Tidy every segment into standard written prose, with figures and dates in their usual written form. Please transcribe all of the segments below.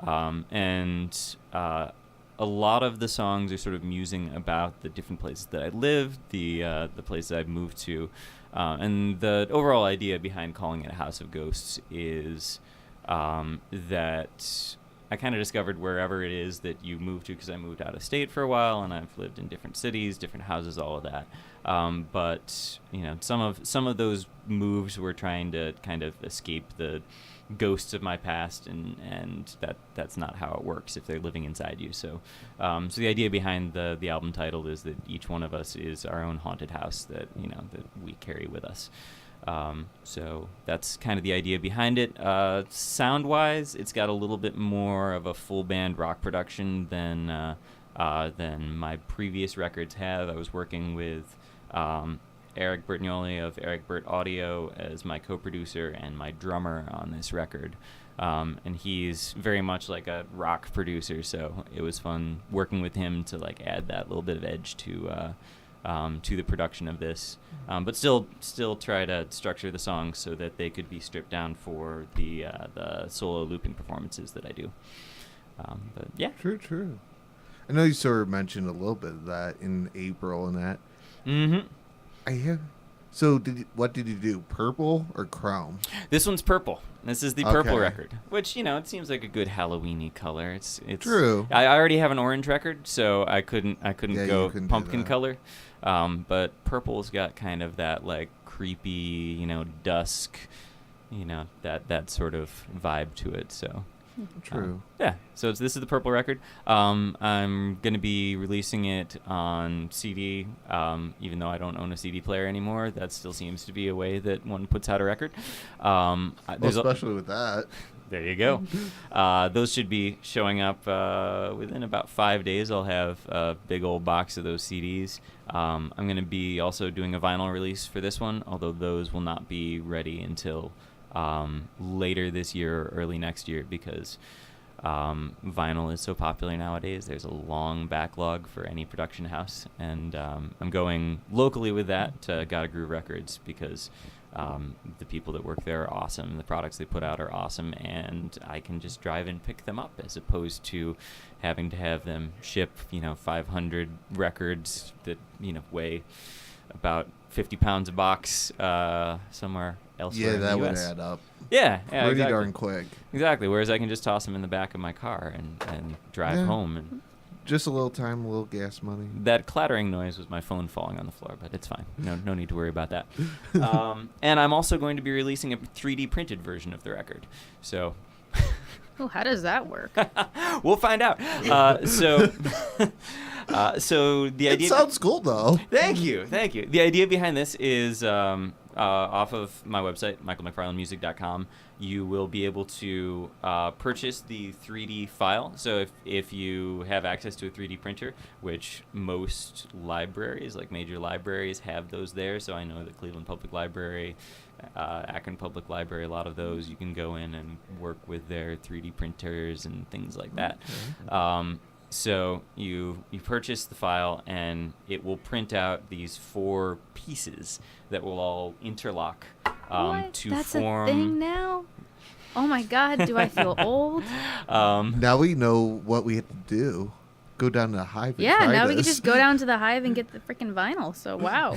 And a lot of the songs are sort of musing about the different places that I lived, the places I've moved to. And the overall idea behind calling it a House of Ghosts is that I kind of discovered wherever it is that you move to, because I moved out of state for a while, and I've lived in different cities, different houses, all of that. But some of those moves were trying to kind of escape the ghosts of my past, and that's not how it works if they're living inside you. So the idea behind the album title is that each one of us is our own haunted house that we carry with us. So that's kind of the idea behind it. Sound wise, it's got a little bit more of a full band rock production than my previous records have. I was working with Eric Bertignoli of Eric Bert Audio as my co-producer and my drummer on this record. And he's very much like a rock producer, so it was fun working with him to like add that little bit of edge to the production of this, but still try to structure the songs so that they could be stripped down for the solo looping performances that I do. But yeah, true. I know you sort of mentioned a little bit of that in April and that. Mm-hmm. So what did you do? Purple or chrome? This one's purple. This is the purple record, which it seems like a good Halloween-y color. It's true. I already have an orange record, so I couldn't go couldn't pumpkin color. But purple's got kind of that like creepy, dusk, that sort of vibe to it. So true. So this is the purple record. I'm going to be releasing it on CD, even though I don't own a CD player anymore. That still seems to be a way that one puts out a record. Especially with that. There you go. Those should be showing up within about 5 days. I'll have a big old box of those CDs. I'm going to be also doing a vinyl release for this one, although those will not be ready until later this year or early next year, because vinyl is so popular nowadays. There's a long backlog for any production house, and I'm going locally with that to Gotta Groove Records, because the people that work there are awesome. The products they put out are awesome, and I can just drive and pick them up, as opposed to having to have them ship 500 records that weigh about 50 pounds a box somewhere elsewhere in the US. Yeah, that would add up. Yeah, pretty exactly. darn quick. Exactly. Whereas I can just toss them in the back of my car and drive home. And just a little time, a little gas money. that clattering noise was my phone falling on the floor, but it's fine. No need to worry about that. And I'm also going to be releasing a 3D printed version of the record. So Oh, how does that work? we'll find out. So the idea. It sounds cool, though. Thank you. The idea behind this is off of my website, michaelmcfarlandmusic.com. You will be able to purchase the 3D file. So if you have access to a 3D printer, which most libraries, like major libraries, have those there. So I know that Cleveland Public Library, Akron Public Library, a lot of those, you can go in and work with their 3D printers and things like that. Okay. So you purchase the file, and it will print out these 4 pieces that will all interlock to That's form. That's a thing now? Oh my God, do I feel old? Now we know what we have to do. Go down to the Hive and try now this. we can just go down to the Hive and get the freaking vinyl. So, wow.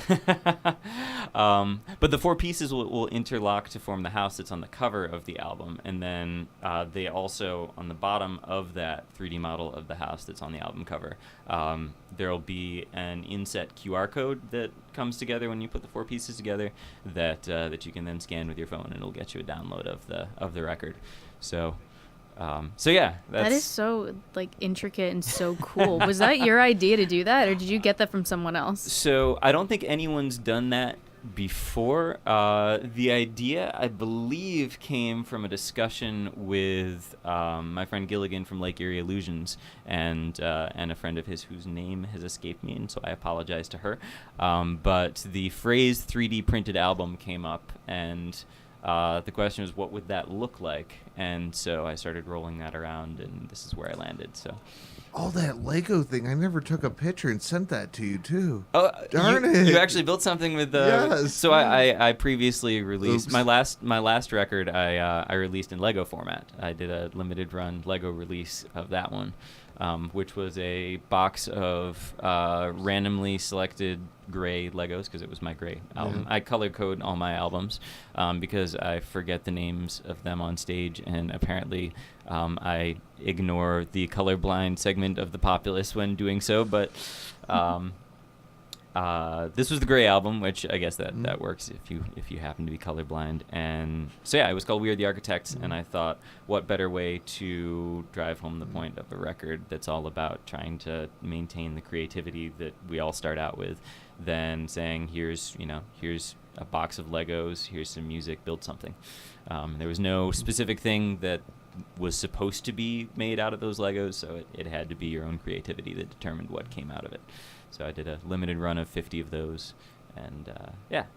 But the 4 pieces will interlock to form the house that's on the cover of the album. And then they also, on the bottom of that 3D model of the house that's on the album cover, there will be an inset QR code that comes together when you put the 4 pieces together that you can then scan with your phone, and it'll get you a download of the record. So yeah, that is so intricate and so cool. Was that your idea to do that, or did you get that from someone else? So I don't think anyone's done that before. The idea, I believe, came from a discussion with my friend Gilligan from Lake Erie Illusions and a friend of his whose name has escaped me, and so I apologize to her. But the phrase 3D printed album came up, and the question was, what would that look like? And so I started rolling that around, and this is where I landed. So. Oh, that Lego thing. I never took a picture and sent that to you, too. Oh, darn it. You actually built something with the... Yes. So I previously released... Oops. My last record I released in Lego format. I did a limited run Lego release of that one, which was a box of randomly selected gray Legos, because it was my gray album. I color code all my albums because I forget the names of them on stage, and apparently I ignore the colorblind segment of the populace when doing so. But this was the gray album, which I guess that works if you happen to be colorblind. And so yeah, it was called We Are the Architects, and I thought, what better way to drive home the point of a record that's all about trying to maintain the creativity that we all start out with, than saying, here's a box of Legos, here's some music, build something. There was no specific thing that was supposed to be made out of those Legos, so it had to be your own creativity that determined what came out of it. So I did a limited run of 50 of those, and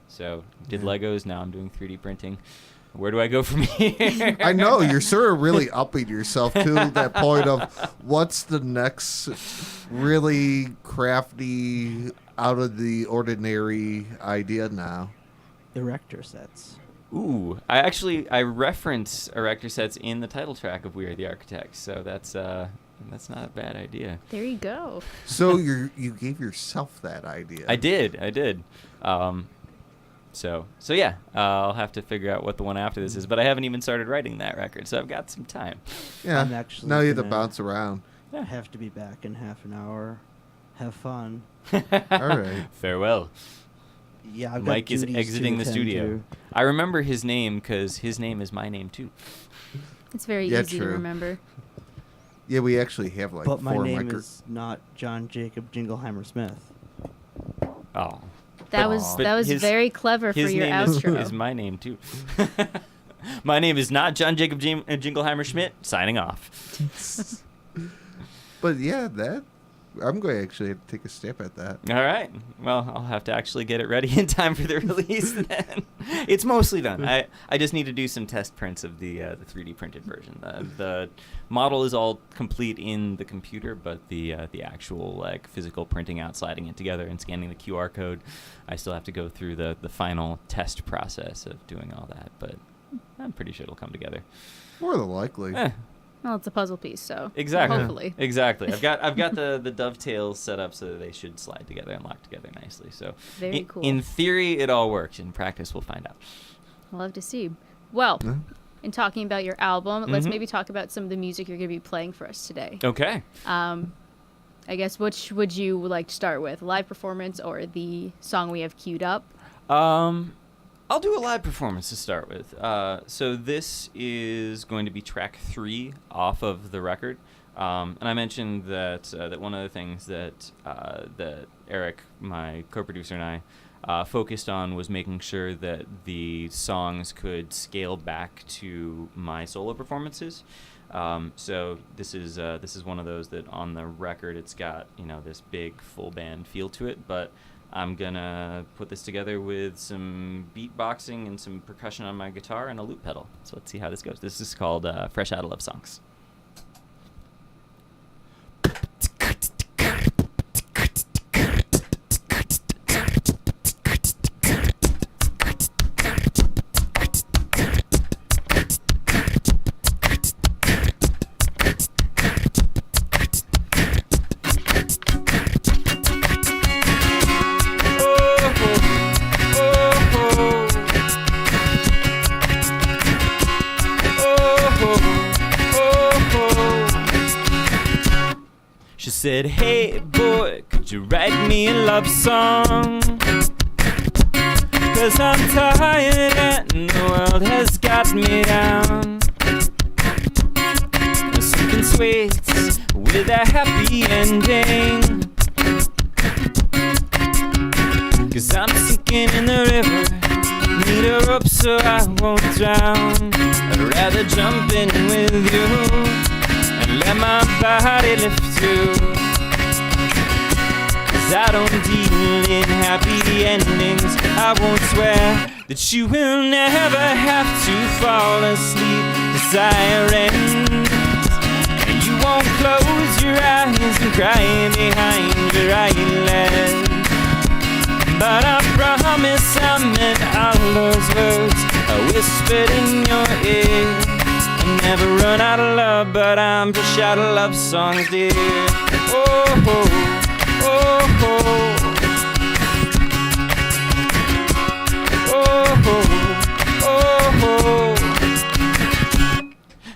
so did Legos. Now I'm doing 3D printing. Where do I go from here? I know, you're sort of really upping yourself to that point of what's the next really crafty, out of the ordinary idea now. Erector sets. Ooh, I reference erector sets in the title track of We Are the Architects, so that's not a bad idea. There you go. So you gave yourself that idea. I did. So yeah, I'll have to figure out what the one after this is, but I haven't even started writing that record, so I've got some time. Yeah. I'm actually Now you have to gonna bounce around. I have to be back in half an hour. Have fun. All right. Farewell. Yeah, I've Mike got is duties exiting to the attend studio. to. I remember his name because his name is my name too. It's very Yeah, easy to true. remember. Yeah, we actually have like But my 4 name is not John Jacob Jingleheimer Smith. Oh. That was But his- very clever for His your name outro. is my name too. My name is not John Jacob Jingleheimer Schmidt. Signing off. But yeah, I'm going to actually have to take a step at that. All right. Well, I'll have to actually get it ready in time for the release then. It's mostly done. I just need to do some test prints of the 3D printed version. The model is all complete in the computer, but the actual like physical printing out, sliding it together, and scanning the QR code, I still have to go through the final test process of doing all that. But I'm pretty sure it'll come together. More than likely. Well, it's a puzzle piece, so Exactly. hopefully. Exactly. I've got the dovetails set up so that they should slide together and lock together nicely. So Very cool. In theory, it all works. In practice, we'll find out. I'll love to see. Well, Yeah. in talking about your album, let's Mhm. maybe talk about some of the music you're going to be playing for us today. Okay. I guess which would you like to start with, live performance or the song we have queued up? I'll do a live performance to start with. So this is going to be track 3 off of the record. And I mentioned that one of the things that Eric, my co-producer, and I focused on was making sure that the songs could scale back to my solo performances. So this is one of those that on the record it's got this big full band feel to it, but I'm gonna put this together with some beatboxing and some percussion on my guitar and a loop pedal. So let's see how this goes. This is called Fresh Out of Love Songs. She said, hey boy, could you write me a love song? 'Cause I'm tired and the world has got me down. Something sweet with a happy ending. 'Cause I'm sinking in the river, need a rope so I won't drown. I'd rather jump in with you and let my body lift you. 'Cause I don't deal in happy endings. I won't swear that you will never have to fall asleep to sirens. And you won't close your eyes and cry behind your eyelids. But I promise I meant all those words I whispered in your ear. I never run out of love, but I'm just out of love songs, dear. Oh, oh, oh, oh.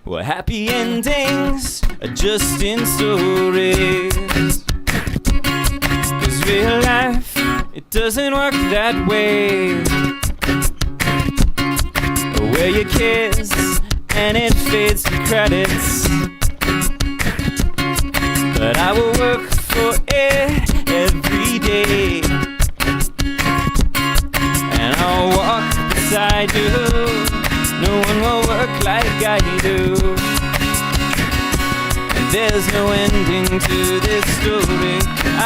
Well, happy endings are just in stories. 'Cause real life, it doesn't work that way. Where you kiss and it fades to credits. But I will work for it every day. And I'll walk beside you. No one will work like I do. And there's no ending to this story.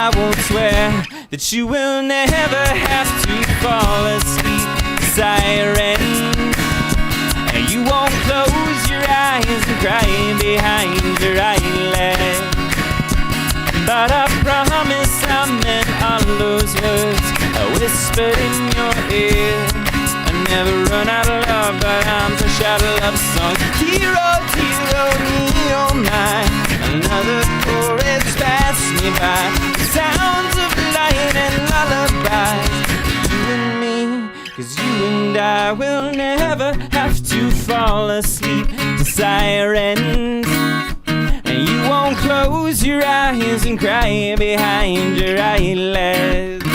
I won't swear that you will never have to fall asleep, siren. And you won't close your eyes and cry behind your eyelid. But I promise I meant all those words I whispered in your ear. I never run out of love, but I'm just out of love songs. Hero, hero, me, oh my. Another chorus passed me by. Sounds of light and lullabies. You and me, 'cause you and I will never have to fall asleep to sirens. And you won't close your eyes and cry behind your eyelids.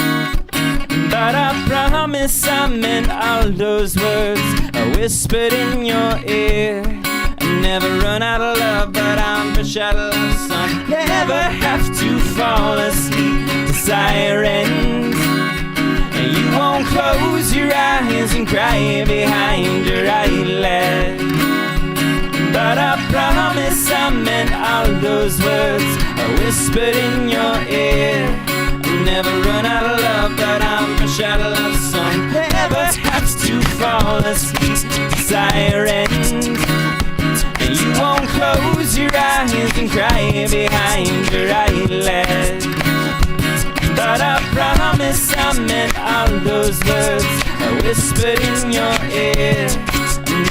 But I promise I meant all those words I whispered in your ear. I never run out of love, but I'm fresh out of love song. Never have to fall asleep to sirens. And you won't close your eyes and cry behind your eyelids. But I promise I meant all those words I whispered in your ear. I'll never run out of love, but I'm fresh out of love song. Never have to fall asleep to sirens. And you won't close your eyes and cry behind your eyelids. But I promise I meant all those words I whispered in your ear.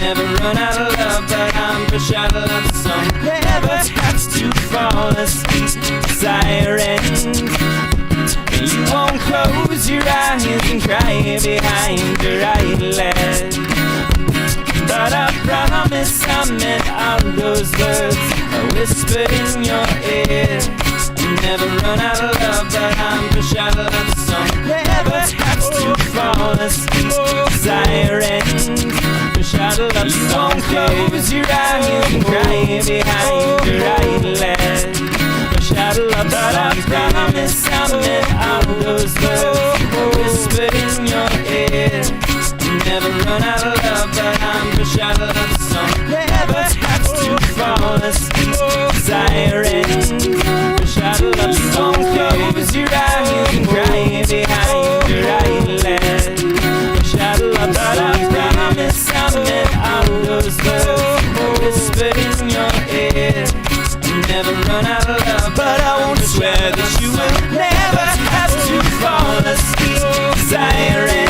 Never run out of love, but I'm fresh out of love song. Never have to fall asleep, sirens. And you won't close your eyes and cry behind your eyelids. But I promise I meant all those words I whispered in your ear. Never run out of love, but I'm fresh out of love song. Never have to fall asleep, sirens. You won't close your eyes and cry behind your eyelids. But I promise I meant all those words I whispered in your ear. Never run out of love, but I'm fresh out of love song. Never have to fall asleep, sirens. You won't close your eyes and cry behind your eyelids. But I promise I meant all those words I whispered in your ear. Never run out of love, but I won't swear that you will never have to fall asleep, siren.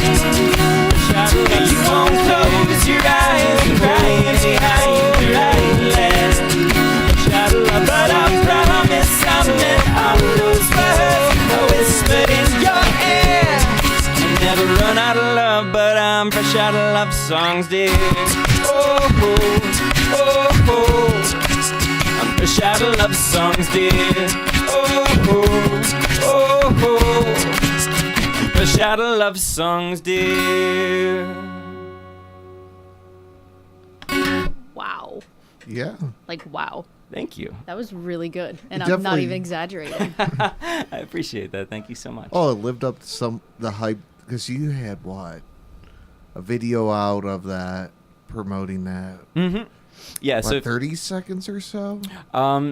And you won't close your eyes and cry behind your eyelids. But I promise I meant all those words I whispered in your ear. Never run out of love, but I'm fresh out of love songs, dear. Oh, oh, oh, oh. I'm fresh out of love songs, dear. Oh, oh, oh, oh. I'm fresh out of love songs, dear. Wow. Yeah. Like, wow. Thank you. That was really good. And It I'm not definitely- even exaggerating. I appreciate that. Thank you so much. Oh, it lived up to the hype because you had what? A video out of that promoting that. Mm-hmm. Yeah. What, So 30 seconds or so?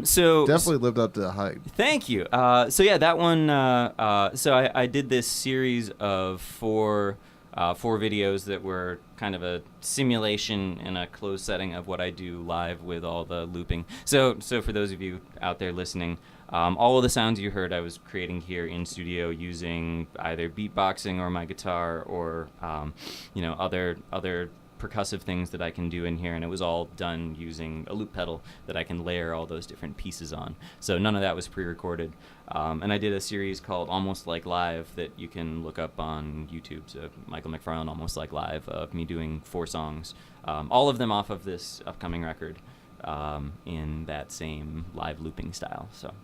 so Definitely lived up to the hype. Thank you. So yeah, that one. So I did this series of 4 4 videos that were kind of a simulation in a closed setting of what I do live with all the looping. So for those of you out there listening, all of the sounds you heard I was creating here in studio using either beatboxing or my guitar or other percussive things that I can do in here, and it was all done using a loop pedal that I can layer all those different pieces on. So none of that was pre-recorded. And I did a series called Almost Like Live that you can look up on YouTube. So Michael McFarland, Almost Like Live, of me doing 4 songs, all of them off of this upcoming record, in that same live looping style. So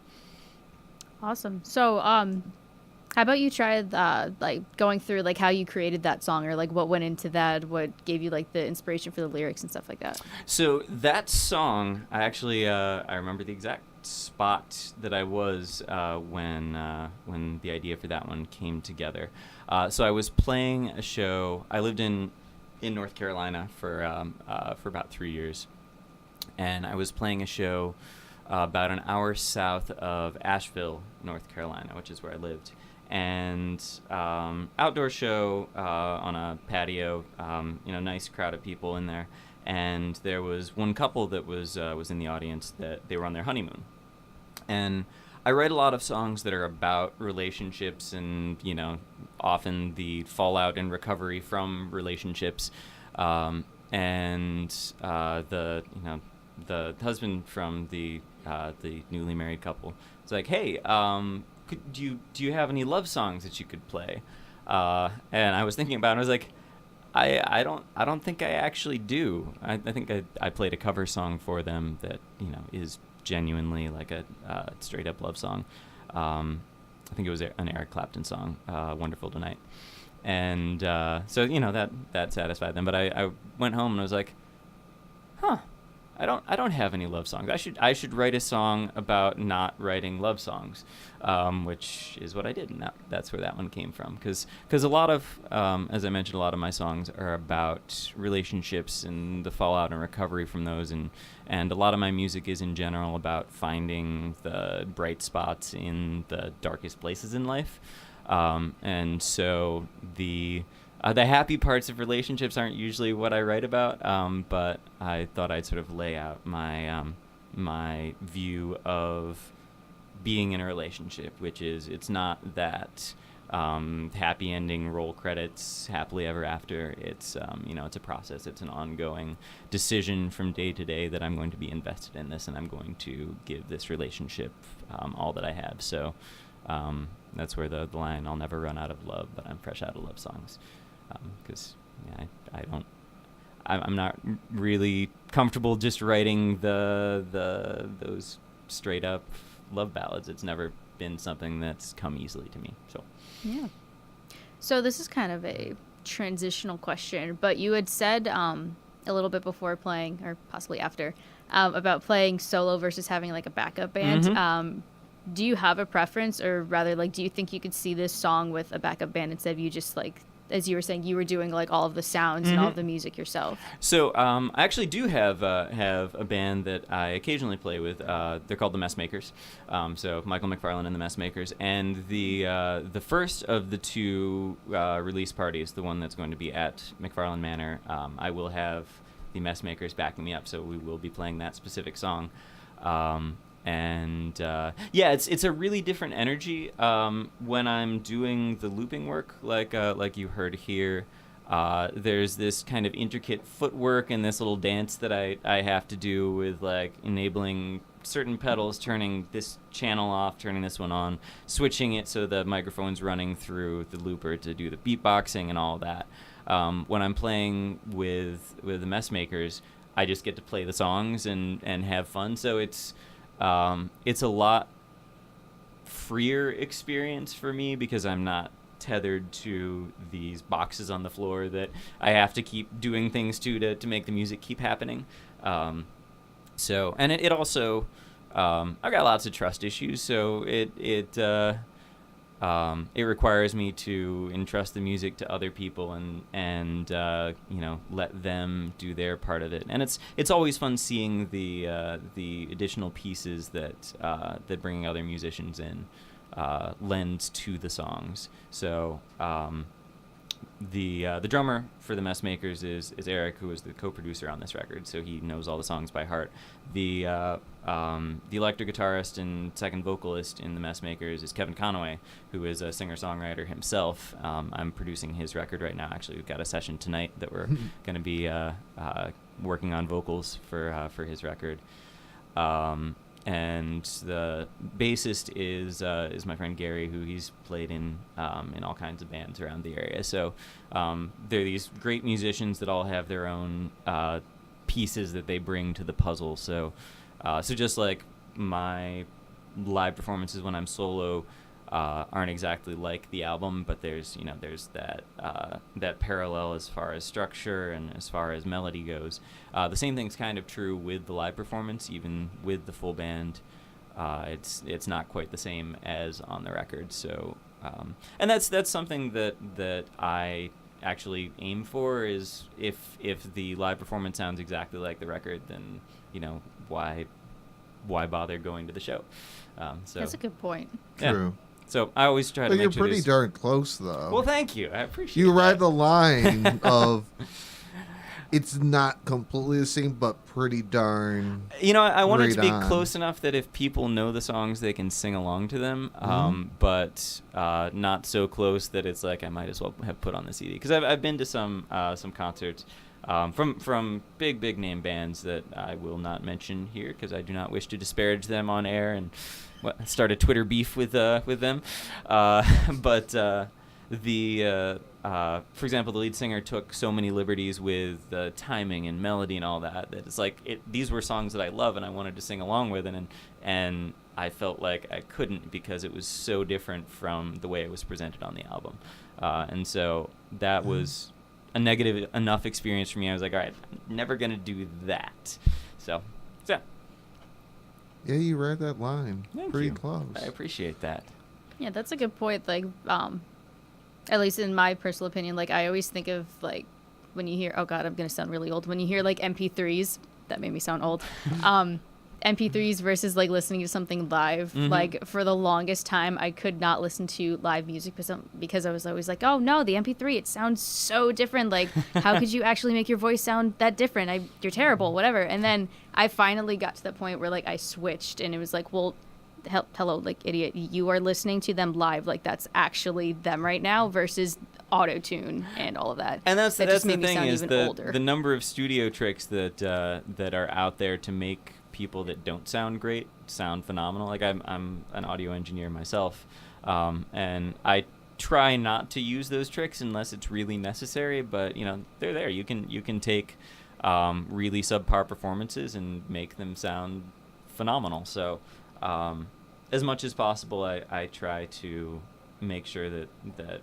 Awesome. So, how about you try like going through like how you created that song, or like what went into that, what gave you like the inspiration for the lyrics and stuff like that? So that song, I actually I remember the exact spot that I was when the idea for that one came together. So I was playing a show. I lived in North Carolina for about 3 years, and I was playing a show about an hour south of Asheville, North Carolina, which is where I lived. And outdoor show on a patio, nice crowd of people in there. And there was one couple that was in the audience that they were on their honeymoon. And I write a lot of songs that are about relationships and, often the fallout and recovery from relationships. The husband from the newly married couple was like, "Hey, do you have any love songs that you could play?" And I was thinking about it. I was like, I don't think I actually do. I think I played a cover song for them that is genuinely like a straight up love song. I think it was an Eric Clapton song, "Wonderful Tonight," and so that satisfied them. But I went home and I was like, huh. I don't have any love songs. I should write a song about not writing love songs, which is what I did, and that's where that one came from. Because a lot of, as I mentioned, a lot of my songs are about relationships and the fallout and recovery from those, and a lot of my music is in general about finding the bright spots in the darkest places in life, and so the happy parts of relationships aren't usually what I write about, but I thought I'd sort of lay out my view of being in a relationship, which is it's not that happy ending, roll credits, happily ever after. It's it's a process. It's an ongoing decision from day to day that I'm going to be invested in this, and I'm going to give this relationship all that I have. So that's where the line, "I'll never run out of love, but I'm fresh out of love songs." Because I'm not really comfortable just writing those straight up love ballads. It's never been something that's come easily to me. So yeah. So this is kind of a transitional question, but you had said a little bit before playing, or possibly after, about playing solo versus having like a backup band. Mm-hmm. Do you have a preference, or rather, like, do you think you could see this song with a backup band instead of you just like, as you were saying, you were doing like all of the sounds and all of the music yourself? So I actually do have a band that I occasionally play with. They're called the Messmakers. So Michael McFarland and the Messmakers. And the first of the 2 release parties, the one that's going to be at McFarland Manor, I will have the Messmakers backing me up. So we will be playing that specific song. It's a really different energy when I'm doing the looping work, like you heard here. There's this kind of intricate footwork and this little dance that I have to do with like enabling certain pedals, turning this channel off, turning this one on, switching it so the microphone's running through the looper to do the beatboxing and all that. When I'm playing with the Messmakers, I just get to play the songs and have fun. So it's a lot freer experience for me because I'm not tethered to these boxes on the floor that I have to keep doing things to make the music keep happening. And it also, I've got lots of trust issues, so it requires me to entrust the music to other people and let them do their part of it. And it's always fun seeing the additional pieces that bringing other musicians in lends to the songs. So the drummer for the Messmakers is Eric, who is the co-producer on this record, so he knows all the songs by heart. The electric guitarist and second vocalist in the Messmakers is Kevin Conaway, who is a singer-songwriter himself. I'm producing his record right now. Actually, we've got a session tonight that we're going to be working on vocals for his record. And the bassist is my friend Gary, who he's played in all kinds of bands around the area. So they're these great musicians that all have their own pieces that they bring to the puzzle. So just like my live performances when I'm solo aren't exactly like the album, but there's that parallel as far as structure and as far as melody goes. The same thing's kind of true with the live performance, even with the full band. It's not quite the same as on the record. So and that's something that I actually aim for, is if the live performance sounds exactly like the record, then why bother going to the show? So That's a good point. True. Yeah. So I always try to But make you're sure pretty darn close, though. Well, thank you. I appreciate You ride that. the line of it's not completely the same, but pretty darn. I want it to right be on. close enough that if people know the songs, they can sing along to them, but not so close that it's like I might as well have put on the CD. Because I've been to some concerts from big name bands that I will not mention here because I do not wish to disparage them on air and start a Twitter beef with them. But for example, the lead singer took so many liberties with timing and melody and all that it's like these were songs that I love and I wanted to sing along with, and I felt like I couldn't because it was so different from the way it was presented on the album. And so that was a negative enough experience for me. I was like, all right, I'm never going to do that. So, yeah. Yeah, you read that line. Thank pretty you. close. I appreciate that. Yeah, that's a good point. Like, at least in my personal opinion, like I always think of like when you hear, oh God, I'm gonna sound really old. When you hear like MP3s, that made me sound old. MP3s versus like listening to something live. Mhm. Like for the longest time, I could not listen to live music because I was always like, oh no, the MP3, it sounds so different. Like, how could you actually make your voice sound that different? You're terrible, whatever. And then I finally got to the point where like I switched, and it was like, well, hello, like idiot, you are listening to them live, like that's actually them right now versus auto tune and all of that. And that's that the just made me thing sound is even older. the number of studio tricks that are out there to make people that don't sound great sound phenomenal. Like I'm an audio engineer myself, and I try not to use those tricks unless it's really necessary. But they're there. You can take really subpar performances and make them sound phenomenal. So as much as possible, I try to make sure that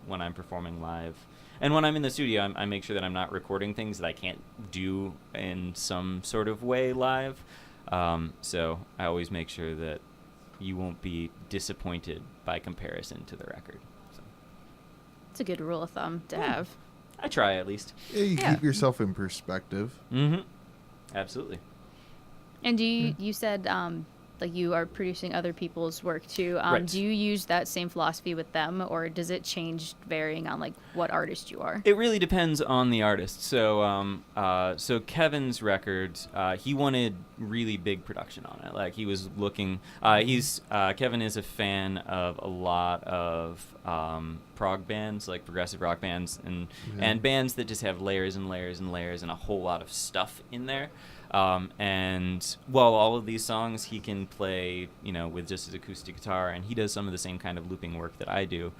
when I'm performing live and when I'm in the studio, I make sure that I'm not recording things that I can't do in some sort of way live. So I always make sure that you won't be disappointed by comparison to the record. So It's a good rule of thumb to have. I try at least. Yeah, you Yeah. keep yourself in perspective. Mm-hmm. Absolutely. And do you said like you are producing other people's work too. Right. Do you use that same philosophy with them, or does it change varying on like what artist you are? It really depends on the artist. So, so Kevin's record, he wanted really big production on it. Like he was looking. Kevin is a fan of a lot of prog bands, like progressive rock bands, and bands that just have layers and layers and layers and a whole lot of stuff in there. And while all of these songs he can play, with just his acoustic guitar, and he does some of the same kind of looping work that I do.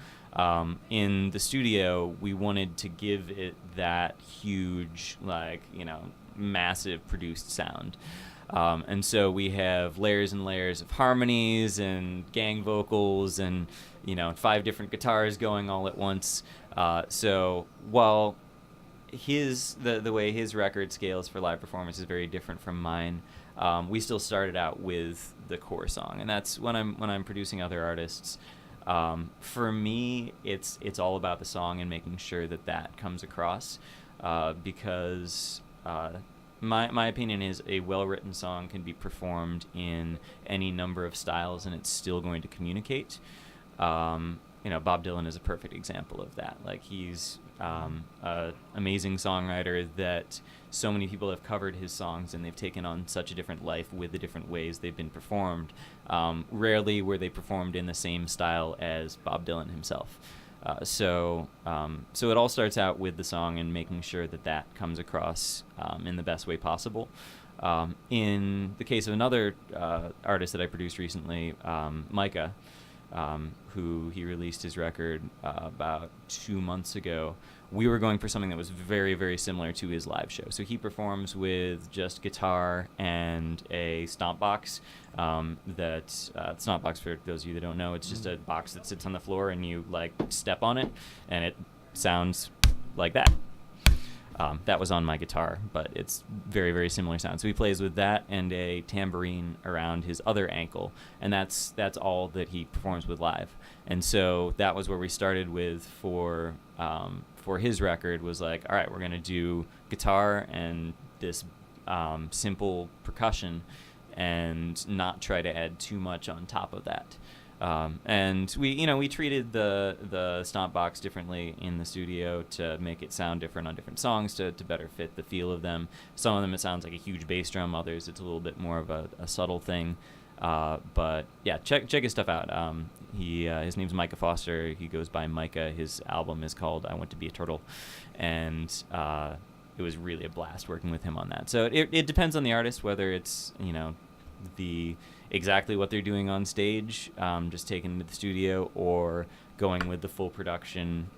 In the studio, we wanted to give it that huge, massive produced sound. And so we have layers and layers of harmonies and gang vocals and, 5 different guitars going all at once. So while the way his record scales for live performance is very different from mine, we still started out with the core song, and that's when I'm producing other artists. For me, it's all about the song and making sure that comes across, because my opinion is a well-written song can be performed in any number of styles and it's still going to communicate. Bob Dylan is a perfect example of that. Like, he's an amazing songwriter that so many people have covered his songs, and they've taken on such a different life with the different ways they've been performed. Rarely were they performed in the same style as Bob Dylan himself. So it all starts out with the song and making sure that comes across in the best way possible. In the case of another artist that I produced recently, Micah, who he released his record about 2 months ago, we were going for something that was very, very similar to his live show. So he performs with just guitar and a stomp box. Stomp box, for those of you that don't know, it's just a box that sits on the floor and you like step on it and it sounds like that. That was on my guitar, but it's very, very similar sound. So he plays with that and a tambourine around his other ankle, and that's all that he performs with live. And so that was where we started with for his record, was like, all right, we're going to do guitar and this simple percussion and not try to add too much on top of that. And we treated the stomp box differently in the studio to make it sound different on different songs to better fit the feel of them. Some of them it sounds like a huge bass drum, others it's a little bit more of a subtle thing. But yeah, check his stuff out. His name's Micah Foster. He goes by Micah. His album is called I Want to Be a Turtle, and it was really a blast working with him on that. So it depends on the artist, whether it's exactly what they're doing on stage, just taking it to the studio, or going with the full production.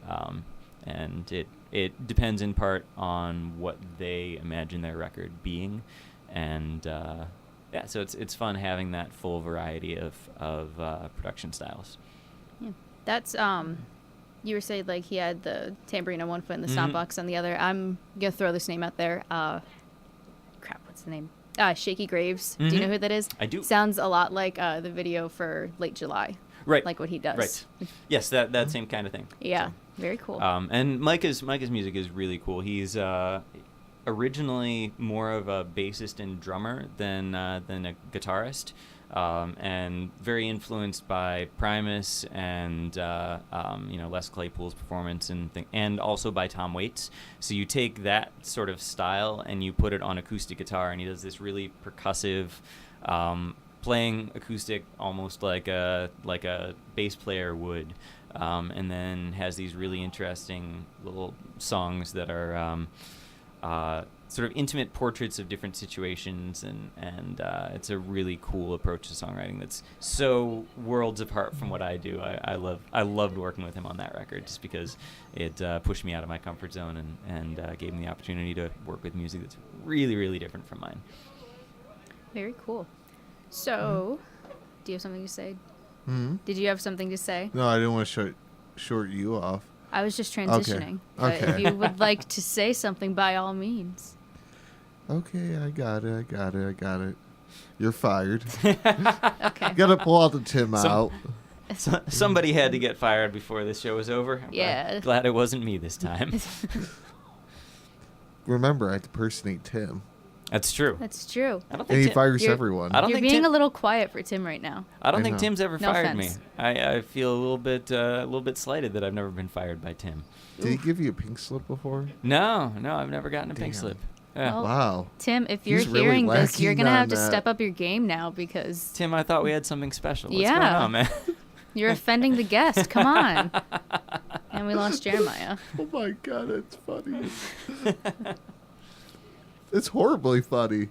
And it depends in part on what they imagine their record being. And so it's fun having that full variety of production styles. Yeah. That's you were saying like he had the tambourine on one foot and the stomp box on the other. I'm gonna throw this name out there. What's the name? Shaky Graves. Do you know who that is? I do. Sounds a lot like the video for Late July. Right. Like what he does. Right. Yes, that same kind of thing. Yeah. So, very cool. and Micah's music is really cool. He's originally more of a bassist and drummer than a guitarist, and very influenced by Primus and Les Claypool's performance and also by Tom Waits. So you take that sort of style and you put it on acoustic guitar, and he does this really percussive, playing acoustic almost like a bass player would, and then has these really interesting little songs that are sort of intimate portraits of different situations, and it's a really cool approach to songwriting that's so worlds apart from what I do. I loved working with him on that record just because it pushed me out of my comfort zone and gave me the opportunity to work with music that's really, really different from mine. Very cool. So, do you have something to say? Hmm? Did you have something to say? No, I didn't want to short you off. I was just transitioning. Okay. But if you would like to say something, by all means. Okay, I got it. You're fired. Okay. Gotta pull out the Tim out. Somebody had to get fired before this show was over. Yeah. I'm glad it wasn't me this time. Remember, I impersonate Tim. That's true. That's true. I don't And think he Tim, fires you're- everyone. I don't You're think being Tim, a little quiet for Tim right now. I don't I think know. Tim's ever No fired offense. me. I feel a little bit slighted that I've never been fired by Tim. Did he give you a pink slip before? No, I've never gotten a pink Damn. slip. Yeah. Well, Wow. Tim, if you're He's really hearing this, you're lacking going to have on to that. step up your game now because Tim, I thought we had something special. What's Yeah. going on, man? you're offending the guest. Come on. And we lost Jeremiah. Oh my god, it's funny. It's horribly funny.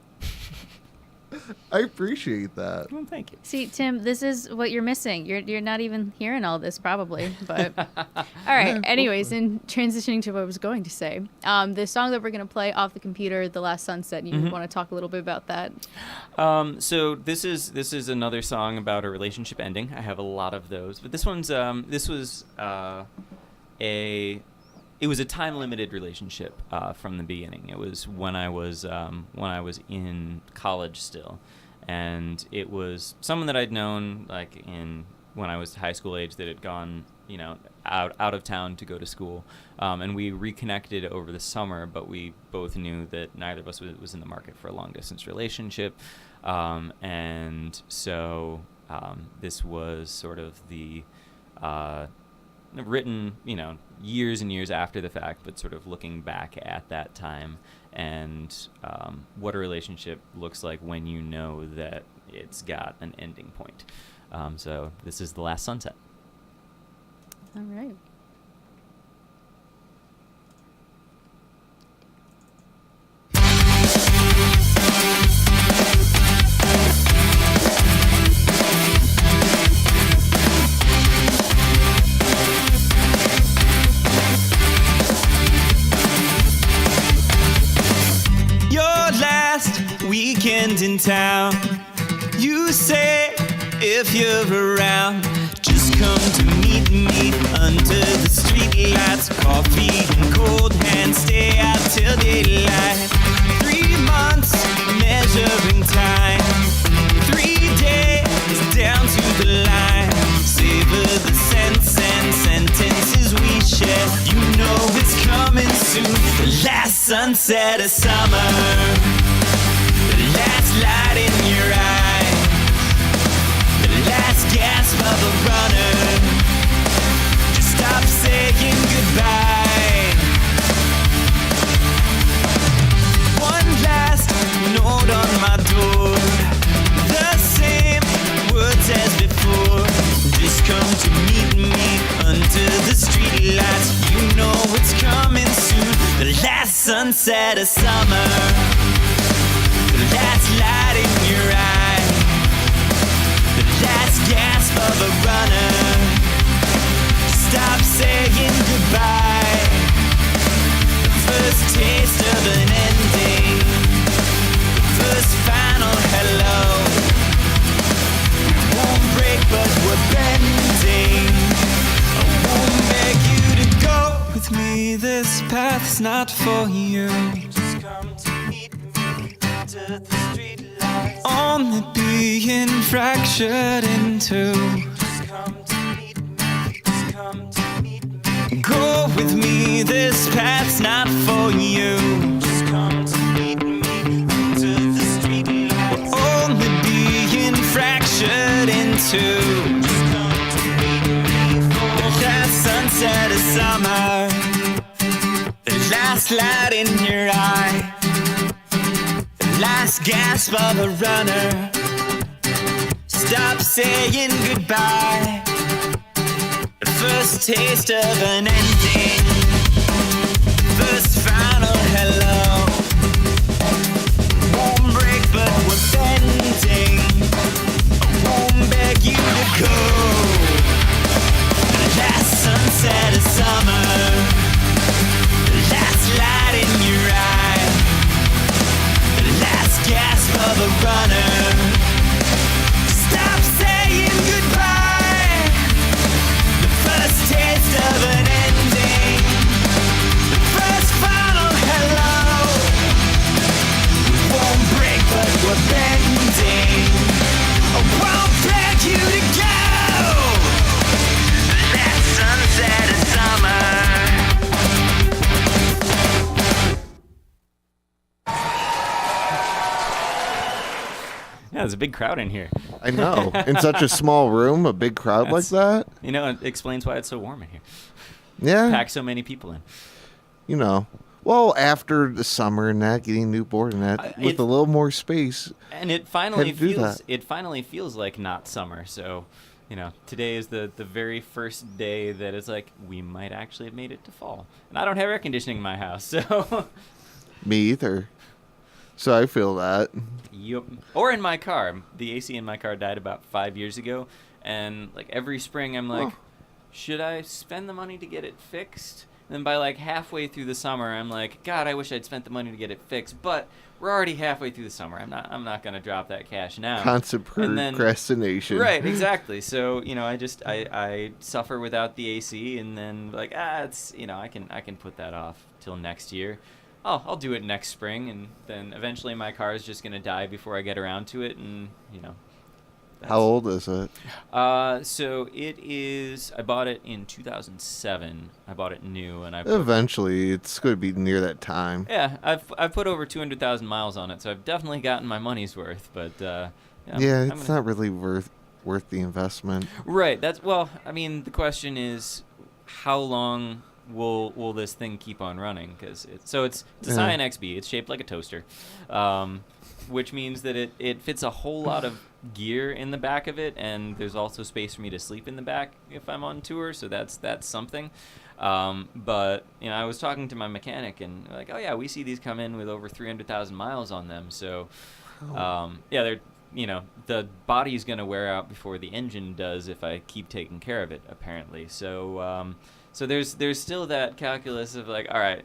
I appreciate that. Well, thank you. See, Tim, this is what you're missing. You're not even hearing all this probably. But all right. Anyways, in transitioning to what I was going to say, the song that we're going to play off the computer, "The Last Sunset," you want to talk a little bit about that? So this is another song about a relationship ending. I have a lot of those, but this was a time-limited relationship from the beginning. It was when I was in college still, and it was someone that I'd known when I was high school age that had gone out of town to go to school, and we reconnected over the summer. But we both knew that neither of us was in the market for a long-distance relationship, and so this was sort of the written, years and years after the fact, but sort of looking back at that time and what a relationship looks like when you know that it's got an ending point. So this is The Last Sunset. All right. Weekend in town. You say if you're around, just come to meet me under the street lights. Coffee and cold hands, stay out till daylight. 3 months measuring time, 3 days down to the line. Savor the cents and sentences we share. You know it's coming soon. The last sunset of summer. The last light in your eye, the last gasp of a runner. Just stop saying goodbye. One last note on my door, the same words as before. Just come to meet me under the streetlights. You know it's coming soon. The last sunset of summer. The last light in your eye, the last gasp of a runner. Stop saying goodbye. The first taste of an ending, the first final hello. We won't break but we're bending. I won't beg you to go with me. This path's not for you. Just come to meet me under the street lights. Only being fractured in two. Just come to meet me. Just come to meet me. Go with me. This path's not for you. Just come to meet me under the street lights. We're only being fractured in two. Just come to meet me for the last sunset of summer. The last light in your eye, the last gasp of a runner. Stop saying goodbye. The first taste of an ending, first final hello. Won't break but we're bending. I won't beg you to go. The last sunset of summer. Last light in your eye, the last gasp of a runner. Stop saying goodbye. The first taste of an ending, the first final hello. We won't break but we're bending. I won't beg you to go. The last sunset of summer. Yeah, there's a big crowd in here. I know. In such a small room, a big crowd like that. It explains why it's so warm in here. Yeah. Pack so many people in. Well, after the summer and that, getting newborn and that, with a little more space. And it finally feels like not summer. So, today is the very first day that it's like, we might actually have made it to fall. And I don't have air conditioning in my house, so. Me either. So I feel that. Yep. Or in my car. The AC in my car died about 5 years ago. And like every spring I'm like, should I spend the money to get it fixed? And then by like halfway through the summer I'm like, God, I wish I'd spent the money to get it fixed. But we're already halfway through the summer. I'm not gonna drop that cash now. Constant procrastination. Right, exactly. So, I suffer without the AC and then like, it's I can put that off till next year. I'll do it next spring, and then eventually my car is just going to die before I get around to it, and, How old is it? So it is, I bought it in 2007. I bought it new, and eventually, it's going to be near that time. Yeah, I've put over 200,000 miles on it, so I've definitely gotten my money's worth, but, it's not really worth the investment. Right, the question is, how long will this thing keep on running? Because it's a Scion XB. It's shaped like a toaster, which means that it fits a whole lot of gear in the back of it, and there's also space for me to sleep in the back if I'm on tour. So that's something. But I was talking to my mechanic, and like, oh yeah, we see these come in with over 300,000 miles on them. So they're the body's gonna wear out before the engine does if I keep taking care of it, apparently. So so there's still that calculus of like, all right,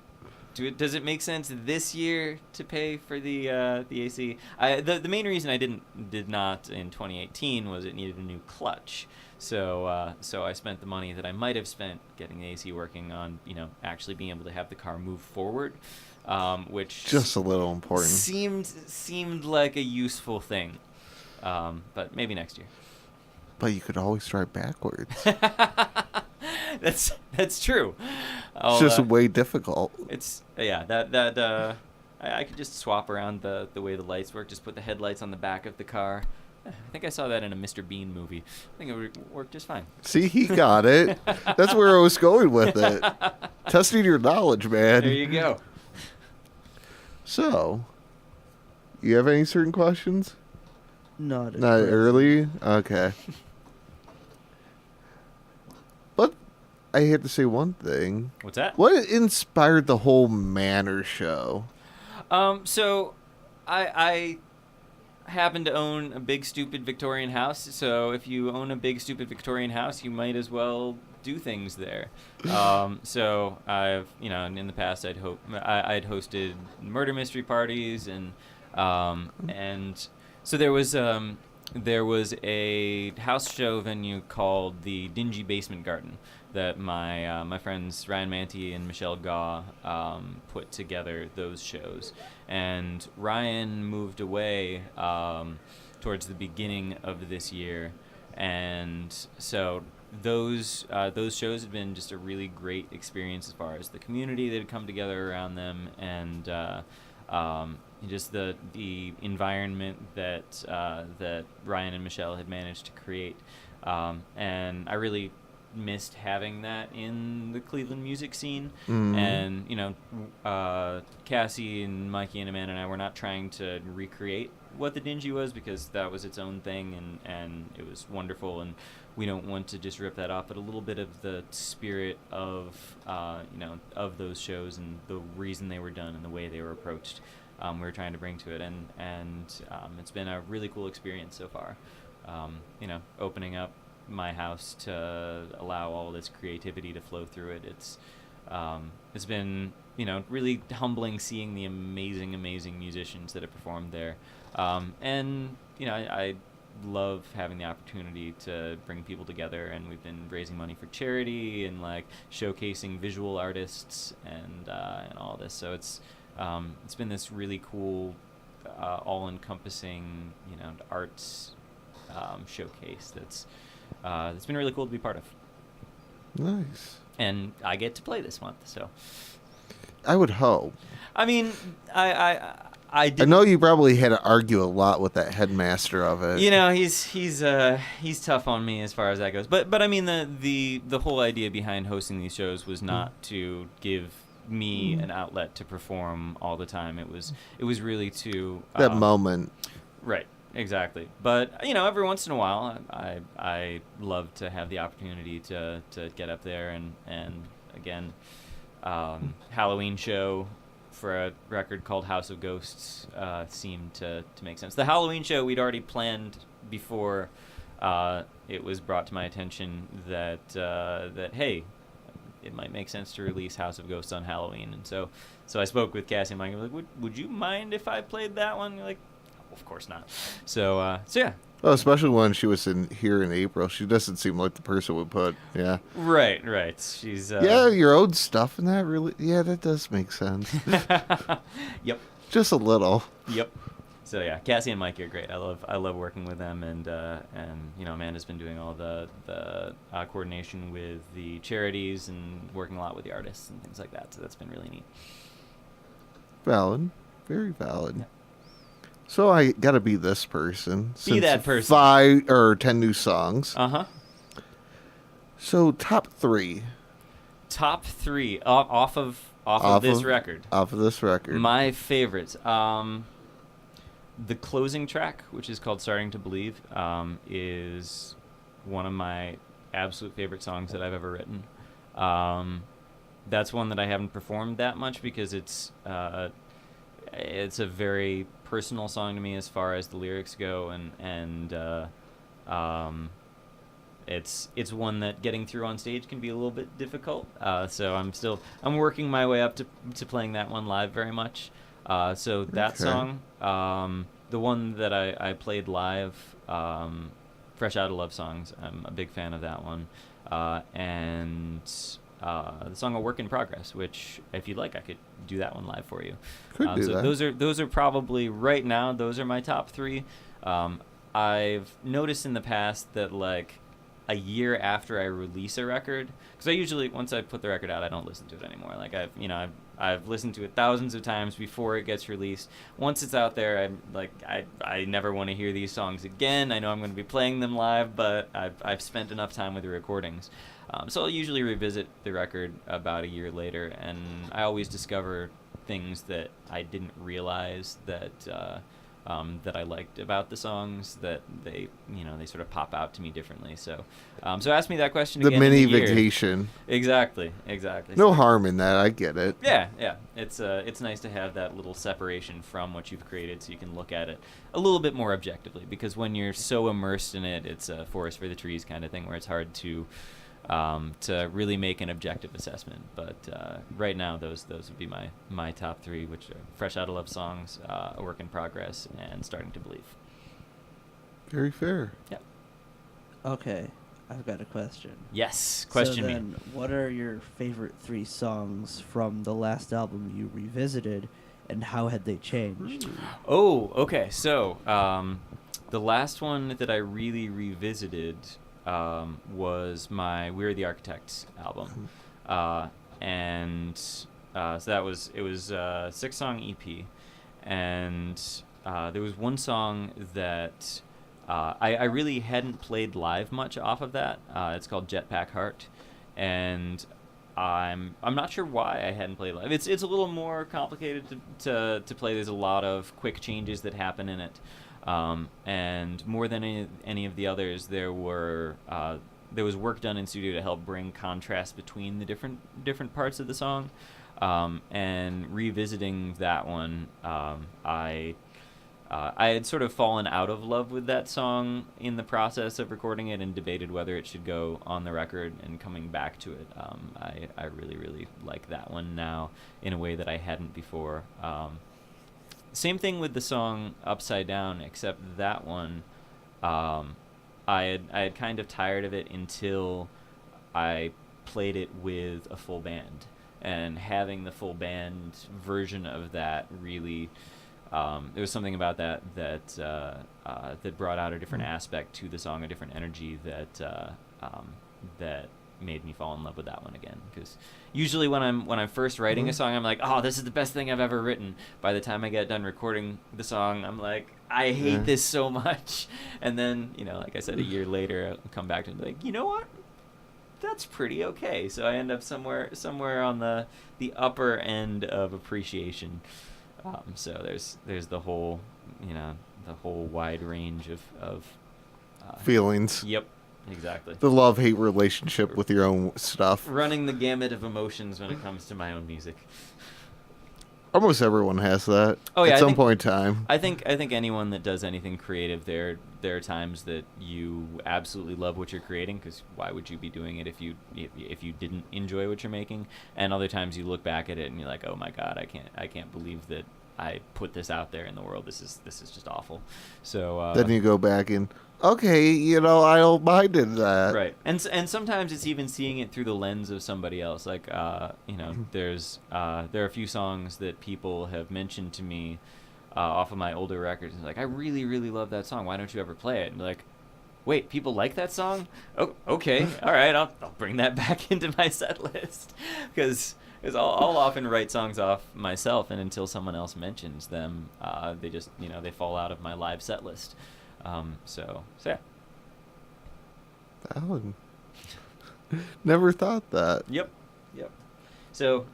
does it make sense this year to pay for the AC? The main reason I did not in 2018 was it needed a new clutch. So so I spent the money that I might have spent getting the AC working on actually being able to have the car move forward, which just a little important. Seemed like a useful thing, but maybe next year. But you could always drive backwards. That's true. It's just way difficult. It's I could just swap around the way the lights work. Just put the headlights on the back of the car. I think I saw that in a Mr. Bean movie. I think it would work just fine. See, he got it. That's where I was going with it. Testing your knowledge, man. There you go. So, you have any certain questions? Not early? Okay. But I had to say one thing. What's that? What inspired the whole Manor show? So I happen to own a big stupid Victorian house, so if you own a big stupid Victorian house, you might as well do things there. So I've in the past I'd hosted murder mystery parties, and so there was a house show venue called the Dingy Basement Garden that my friends Ryan Manty and Michelle Gaw put together those shows. And Ryan moved away towards the beginning of this year, and so those shows have been just a really great experience as far as the community that had come together around them, and just the environment that Ryan and Michelle had managed to create, and I really missed having that in the Cleveland music scene. And Cassie and Mikey and Amanda and I were not trying to recreate what the Dingy was, because that was its own thing, and it was wonderful, and we don't want to just rip that off, but a little bit of the spirit of of those shows and the reason they were done and the way they were approached, we were trying to bring to it, and it's been a really cool experience so far. Opening up my house to allow all this creativity to flow through it. It's been really humbling seeing the amazing musicians that have performed there, and I love having the opportunity to bring people together, and we've been raising money for charity and like showcasing visual artists and all this. So it's been this really cool, all-encompassing arts showcase that's been really cool to be part of. Nice. And I get to play this month, so I would hope. I mean, I know you probably had to argue a lot with that headmaster of it. He's tough on me as far as that goes. But I mean, the whole idea behind hosting these shows was not to give me an outlet to perform all the time. It was really to that moment. Right. Exactly. But every once in a while, I love to have the opportunity to get up there, and again, Halloween show for a record called House of Ghosts seemed to make sense. The Halloween show we'd already planned before it was brought to my attention that hey, it might make sense to release House of Ghosts on Halloween, and so I spoke with Cassie and Mike. I was like, would you mind if I played that one? Like, of course not. So yeah. Oh, especially when she was here in April. She doesn't seem like the person would put, yeah. Right. She's... Yeah, your own stuff and that really... Yeah, that does make sense. Yep. Just a little. Yep. So yeah, Cassie and Mike are great. I love working with them, and Amanda's been doing all the coordination with the charities and working a lot with the artists and things like that. So that's been really neat. Valid. Very valid. Yeah. So I gotta be this person. Be that person. 5 or 10 new songs. Uh-huh. So top 3. Top 3 off of this record. Off of this record. My favorites. The closing track, which is called "Starting to Believe," is one of my absolute favorite songs that I've ever written. That's one that I haven't performed that much because it's a very personal song to me as far as the lyrics go, and it's one that getting through on stage can be a little bit difficult. So I'm working my way up to playing that one live very much. So that Okay. song, the one that I played live, Fresh Out of Love Songs, I'm a big fan of that one. And the song A Work in Progress, which if you'd like, I could do that one live for you. Could do so that. those are probably, right now, those are my top 3. I've noticed in the past that, like, a year after I release a record, because I usually, once I put the record out, I don't listen to it anymore. Like, I've listened to it thousands of times before it gets released. Once it's out there, I'm like, I never want to hear these songs again. I know I'm going to be playing them live, but I've spent enough time with the recordings. So I'll usually revisit the record about a year later, and I always discover things that I didn't realize that I liked about the songs, that they sort of pop out to me differently. So ask me that question The again. mini in a year. vacation. Exactly. No harm in that. I get it. Yeah. It's nice to have that little separation from what you've created, so you can look at it a little bit more objectively. Because when you're so immersed in it, it's a forest for the trees kind of thing, where it's hard to really make an objective assessment. But right now, those would be my top 3, which are Fresh Out of Love Songs, A Work in Progress, and Starting to Believe. Very fair. Yep. Okay, I've got a question. Yes. Question so me. then, what are your favorite 3 songs from the last album you revisited, and how had they changed? Oh, okay. So the last one that I really revisited was my "We're the Architects" album, and so it was a 6-song EP, and there was one song that I really hadn't played live much off of that. It's called "Jetpack Heart," and I'm not sure why I hadn't played live. It's a little more complicated to play. There's a lot of quick changes that happen in it. And more than any of the others, there was work done in studio to help bring contrast between the different parts of the song. And revisiting that one, I had sort of fallen out of love with that song in the process of recording it, and debated whether it should go on the record. And coming back to it, I really, really like that one now in a way that I hadn't before. Same thing with the song "Upside Down," except that one, I had kind of tired of it until I played it with a full band, and having the full band version of that really, there was something about that brought out a different aspect to the song, a different energy that made me fall in love with that one again. Because usually when I'm first writing a song, I'm like, oh, this is the best thing I've ever written. By the time I get done recording the song, I'm like, I hate this so much. And then, like I said, a year later, I'll come back to it and be like, you know what? That's pretty okay. So I end up somewhere on the upper end of appreciation. So there's the whole wide range of Feelings. Yep. Exactly. The love-hate relationship with your own stuff. Running the gamut of emotions when it comes to my own music. Almost everyone has that. Oh, yeah, at I some think- point in time. I think anyone that does anything creative, there are times that you absolutely love what you're creating, because why would you be doing it if you didn't enjoy what you're making? And other times you look back at it and you're like, oh my God, I can't believe that I put this out there in the world. This is just awful. So Then you go back and, okay, I don't mind that. right, and sometimes it's even seeing it through the lens of somebody else. Like there are a few songs that people have mentioned to me off of my older records, and like, I really, really love that song. Why don't you ever play it? And like, wait, people like that song? Oh, okay, all right, I'll bring that back into my set list, because I'll often write songs off myself, and until someone else mentions them, they just they fall out of my live set list. So yeah. Valid. Never thought that. Yep. Yep. So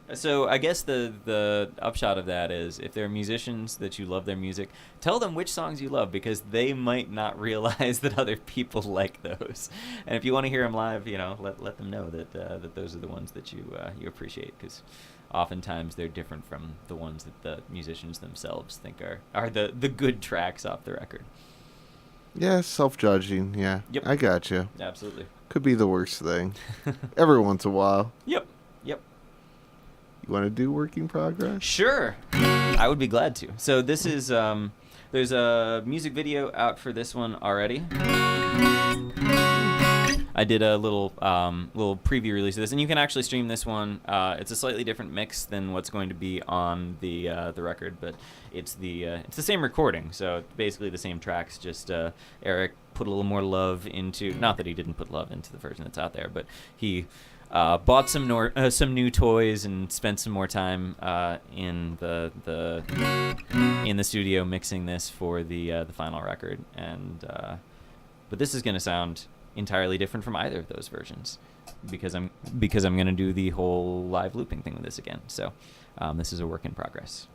I guess the upshot of that is, if there are musicians that you love their music, tell them which songs you love, because they might not realize that other people like those. And if you want to hear them live, let them know that those are the ones that you appreciate, because oftentimes they're different from the ones that the musicians themselves think are the good tracks off the record. Yeah, self-judging. Yeah, Yep. I got you. Absolutely. Could be the worst thing. Every once in a while. Yep. You want to do work in progress? Sure, I would be glad to. So this is there's a music video out for this one already. I did a little preview release of this, and you can actually stream this one. It's a slightly different mix than what's going to be on the record, but it's the same recording, so basically the same tracks. Just Eric put a little more love into. Not that he didn't put love into the version that's out there, but he bought some new toys and spent some more time in the studio mixing this for the final record. And but this is going to sound entirely different from either of those versions, because I'm going to do the whole live looping thing with this again. So this is a work in progress.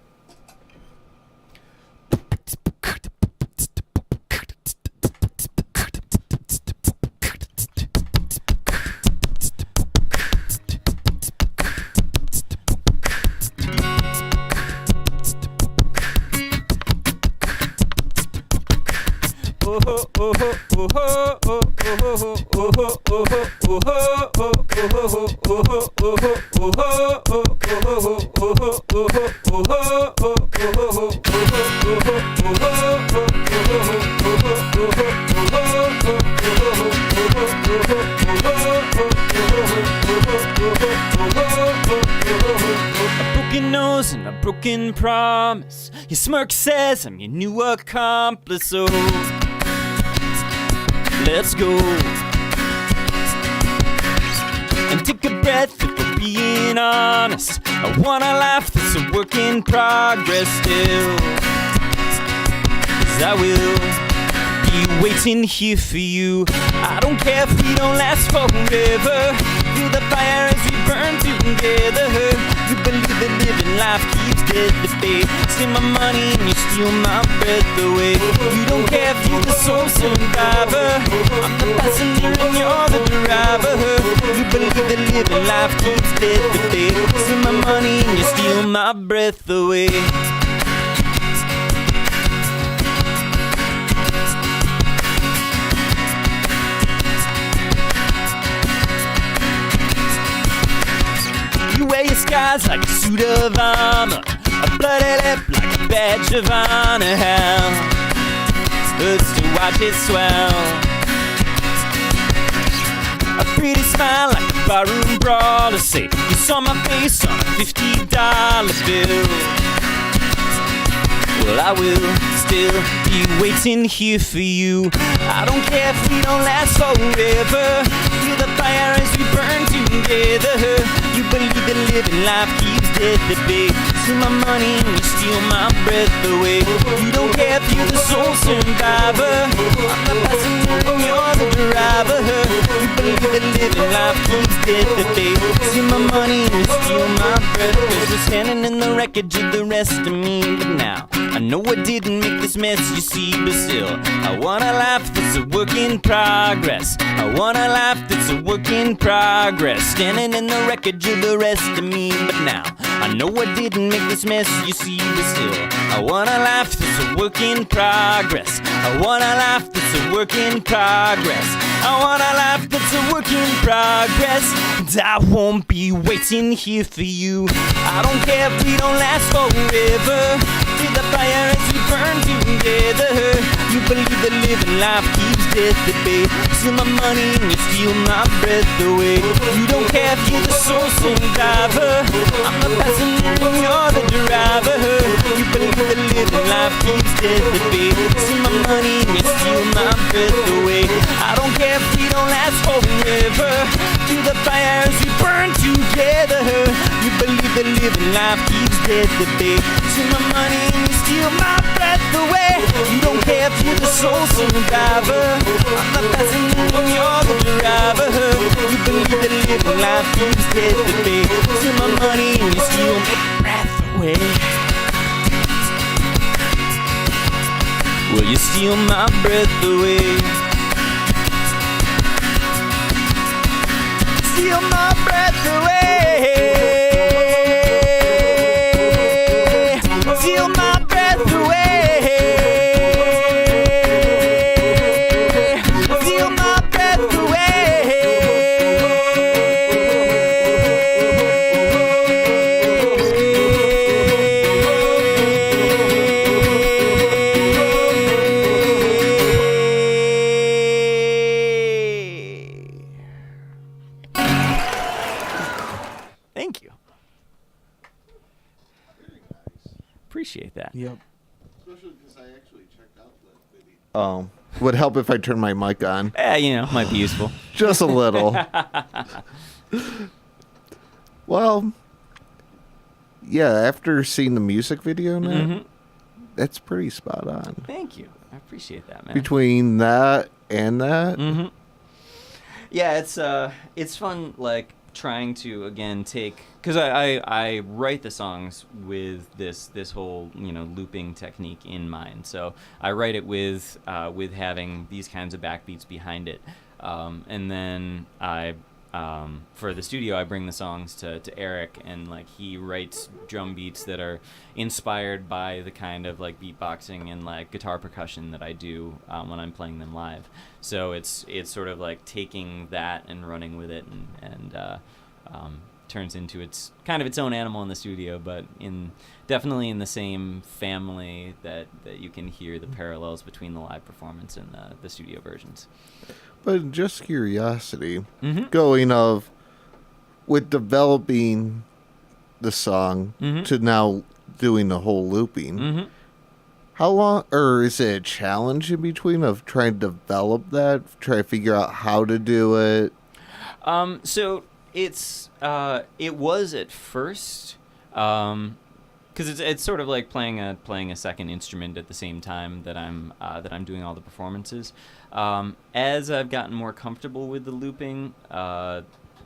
And a broken promise. Your smirk says I'm your new accomplice. So let's go and take a breath. If we're being honest, I wanna laugh. That's a work in progress still. 'Cause I will be waiting here for you. I don't care if we don't last forever. Feel the fire as we burn together. You believe that living life keeps dead debate. Steal my money and you steal my breath away. You don't care if you're the sole survivor. I'm the passenger and you're the driver. You believe that living life keeps dead debate. Steal my money and you steal my breath away. You wear your scars like a suit of armor, a bloody lip like a badge of honor. How hurts to watch it swell. A pretty smile like a barroom brawler. Say you saw my face on a $50 bill. Well, I will still be waiting here for you. I don't care if we don't last forever. Feel the fire as we burn together. You believe that living life keeps dead debate. Steal my money and you steal my breath away. You don't care if you're the sole survivor. I'm the passenger and you're the driver. You believe that living life keeps dead debate. Steal my money and you steal my breath. 'Cause you're standing in the wreckage of the rest of me. But now I know I didn't make this mess, you see, but still I want a life that's a work in progress. I want a life that's a work in progress. Standing in the wreckage of the rest of me. But now I know I didn't make this mess, you see, but still I want a life that's a work in progress. I want a life that's a work in progress. I want a life that's a work in progress. And I won't be waiting here for you. I don't care if we don't last forever. Feel the fire as we burn together. You believe that living life keeps death at bay. Steal my money and you steal my breath away. You don't care if you're the sole survivor. I'm the passenger and you're the driver. You believe that living life keeps death at bay. Steal my money and you steal my breath away. I don't care if we don't last forever. Feel the fire as we burn together. You believe that living life keeps death at bay. Steal my money and you steal my breath away. You don't care if you're the sole survivor. I'm the passenger and you're the driver. You believe that living life life instead to pay. Steal my money and you steal my breath away. Will you steal my breath away? Steal my breath away. Steal my breath away. Steal my breath away. Thank you. Appreciate that. Yep. Especially because I actually checked out that video. Would help if I turned my mic on. Might be useful. Just a little. Well, yeah, after seeing the music video now, Mhm. that's pretty spot on. Thank you. I appreciate that, man. Between that and that, Mm-hmm. Yeah, it's fun, like trying to again take, because I write the songs with this whole looping technique in mind. So I write it with having these kinds of backbeats behind it, and then for the studio I bring the songs to Eric, and like he writes drum beats that are inspired by the kind of like beatboxing and like guitar percussion that I do when I'm playing them live. So it's sort of like taking that and running with it, and turns into its kind of its own animal in the studio, but definitely in the same family that you can hear the parallels between the live performance and the studio versions. but just curiosity, Mm-hmm. going of with developing the song Mhm. to now doing the whole looping. Mm-hmm. How long, or is it a challenge in between of trying to develop that, try to figure out how to do it? So it was at first, because it's sort of like playing a second instrument at the same time that I'm doing all the performances. As I've gotten more comfortable with the looping,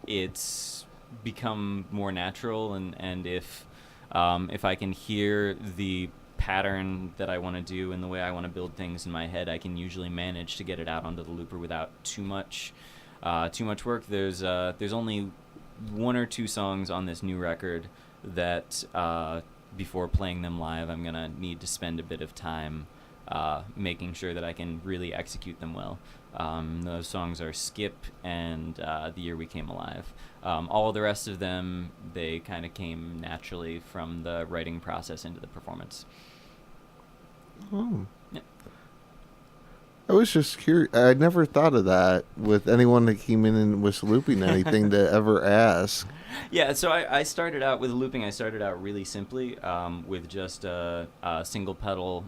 it's become more natural, and if I can hear the pattern that I want to do and the way I want to build things in my head, I can usually manage to get it out onto the looper without too much work. There's only one or two songs on this new record that before playing them live, I'm gonna need to spend a bit of time making sure that I can really execute them well. Those songs are Skip and The Year We Came Alive. All the rest of them, they kind of came naturally from the writing process into the performance. Oh. Yeah. I was just curious. I never thought of that with anyone that came in and was looping anything to ever ask. Yeah, so I started out with looping. I started out really simply with just a single pedal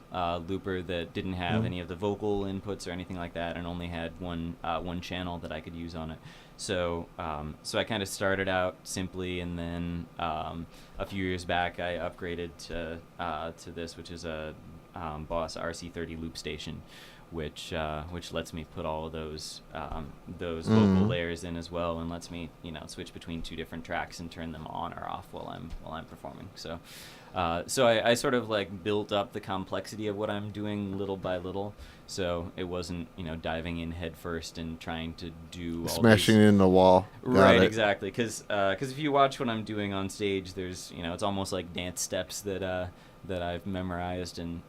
looper that didn't have any of the vocal inputs or anything like that, and only had one channel that I could use on it. So I kind of started out simply, and then a few years back I upgraded to this, which is a Boss RC30 loop station, which lets me put all of those vocal layers in as well, and lets me switch between two different tracks and turn them on or off while I'm performing. So I sort of like built up the complexity of what I'm doing little by little. So it wasn't diving in head first and trying to do all Smashing in the wall. Got right, it. exactly. Because if you watch what I'm doing on stage, there's it's almost like dance steps that I've memorized, and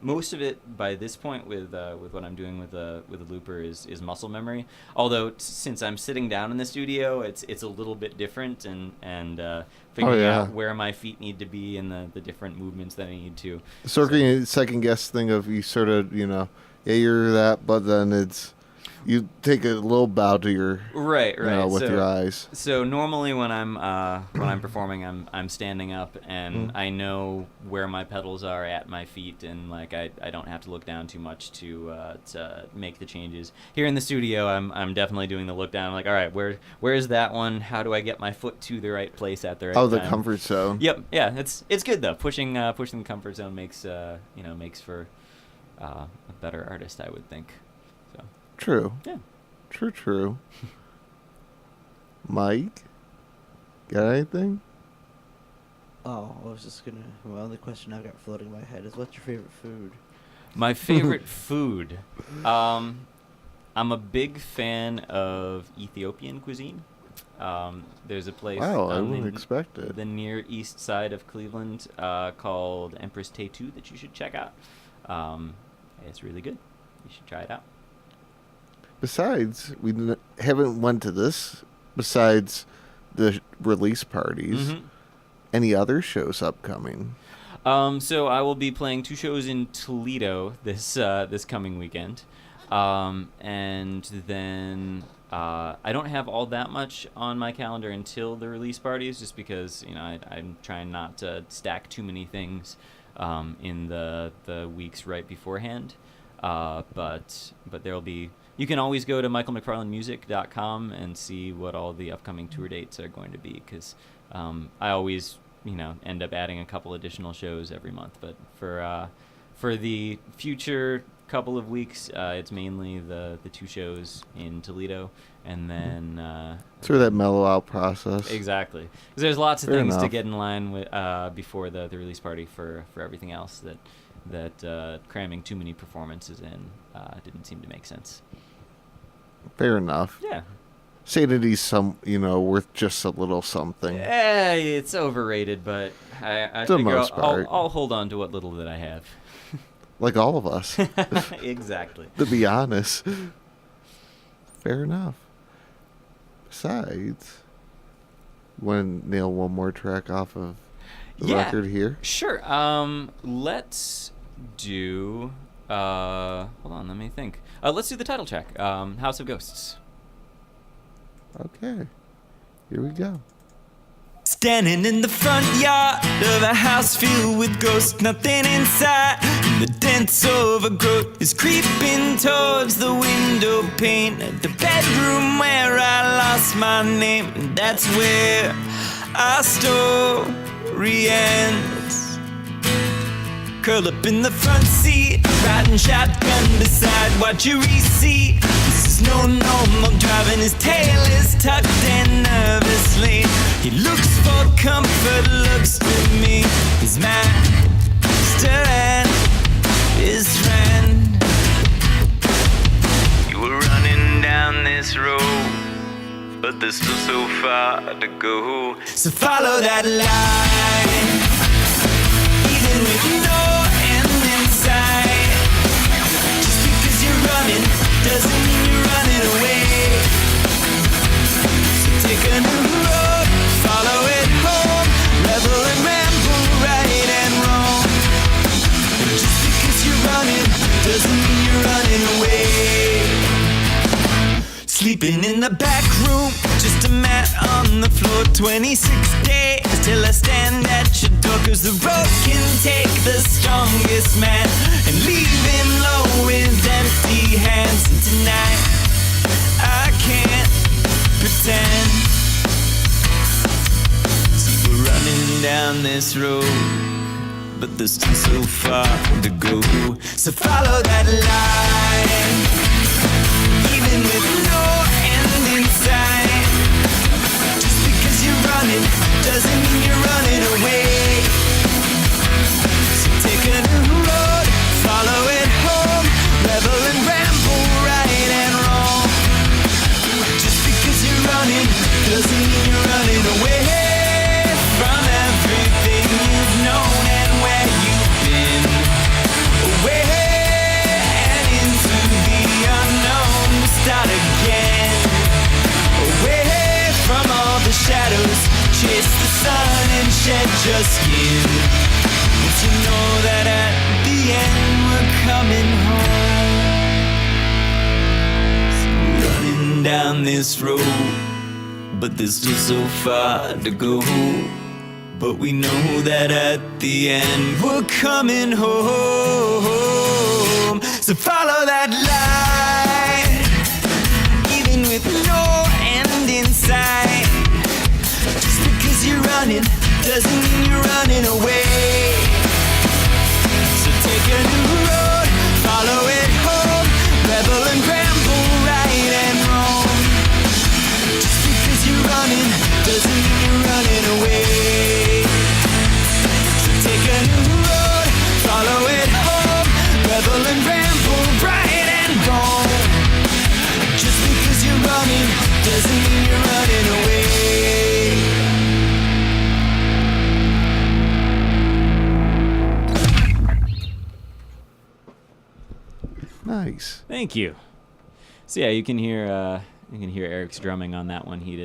most of it by this point with what I'm doing with the looper is muscle memory. Although since I'm sitting down in the studio, it's a little bit different, and figuring out where my feet need to be and the different movements that I need to. Second guess thing of you sort of you're that, but then it's you take a little bow to your right with your eyes. So normally when I'm performing, I'm standing up, and I know where my pedals are at my feet, and like I don't have to look down too much to make the changes. Here in the studio, I'm definitely doing the look down. I'm like, all right, where is that one? How do I get my foot to the right place at the right time? The comfort zone. Yep, yeah, it's good though. Pushing the comfort zone makes for a better artist, I would think. So True. yeah. True. Mike, got anything? Oh, I was just gonna. Well, the question I've got floating in my head is, what's your favorite food? My favorite food. I'm a big fan of Ethiopian cuisine. There's a place Wow, I on wouldn't expect it. the near east side of Cleveland called Empress Tattoo that you should check out. It's really good. You should try it out. Besides, we haven't went to this. Besides the release parties, Mhm. any other shows upcoming? So I will be playing 2 shows in Toledo this coming weekend, and then I don't have all that much on my calendar until the release parties, just because I'm trying not to stack too many things in the weeks right beforehand. But there'll be. You can always go to michaelmcfarlandmusic.com and see what all the upcoming tour dates are going to be, because I always end up adding a couple additional shows every month. But for the future couple of weeks, it's mainly the 2 shows in Toledo, and then Through that mellow out process. exactly, 'cause there's lots of Fair things to enough. get in line with before the release party for everything else that cramming too many performances in didn't seem to make sense. Fair enough. Yeah. Sanity's worth just a little something. It's overrated, but I For the figure most part. I'll hold on to what little that I have. Like all of us, Exactly. to be honest. Fair enough. Besides, want to nail one more track off of the Yeah. record here? Sure. Let's do. Hold on. Let me think. Let's do the title track. House of Ghosts. Okay. Here we go. Standing in the front yard of a house filled with ghosts, nothing inside. And the dense overgrowth is creeping towards the window pane at the bedroom where I lost my name. And that's where our story ends. Curl up in the front seat, riding shotgun beside what you receipt. This is no normal driving, his tail is tucked in nervously. He looks for comfort, looks to me. He's master and his friend. You were running down this road, but there's still so far to go. So follow that line, even with no end in sight. Just because you're running doesn't mean you're running away. So take a new road, follow it home, revel and ramble, right and wrong. And just because you're running doesn't mean you're running away. Sleeping in the back room, just a mat on the floor. 26 days till I stand at your door, 'cause the road can take the strongest man and leave him low with empty hands. And tonight I can't pretend. See, we're running down this road, but there's still so far to go. So follow that line, even with no end in sight. Just because you're running doesn't mean you're running away. So take a new road, follow it home, revel and ramble, right and wrong. Just because you're running doesn't mean you're running away from everything you've known and where you've been. Away and into the unknown, start again. Away from all the shadows, chase the sun and shed your skin. But you know that at the end we're coming home. So running down this road, but there's still so far to go. But we know that at the end we're coming home. So follow that line, even with no end in sight. Just because you're running doesn't mean you're running away. So take a new road, follow it home, revel and ramble, right and wrong. Just because you're running nice. Thank you. So yeah, you can hear Eric's drumming on that one. He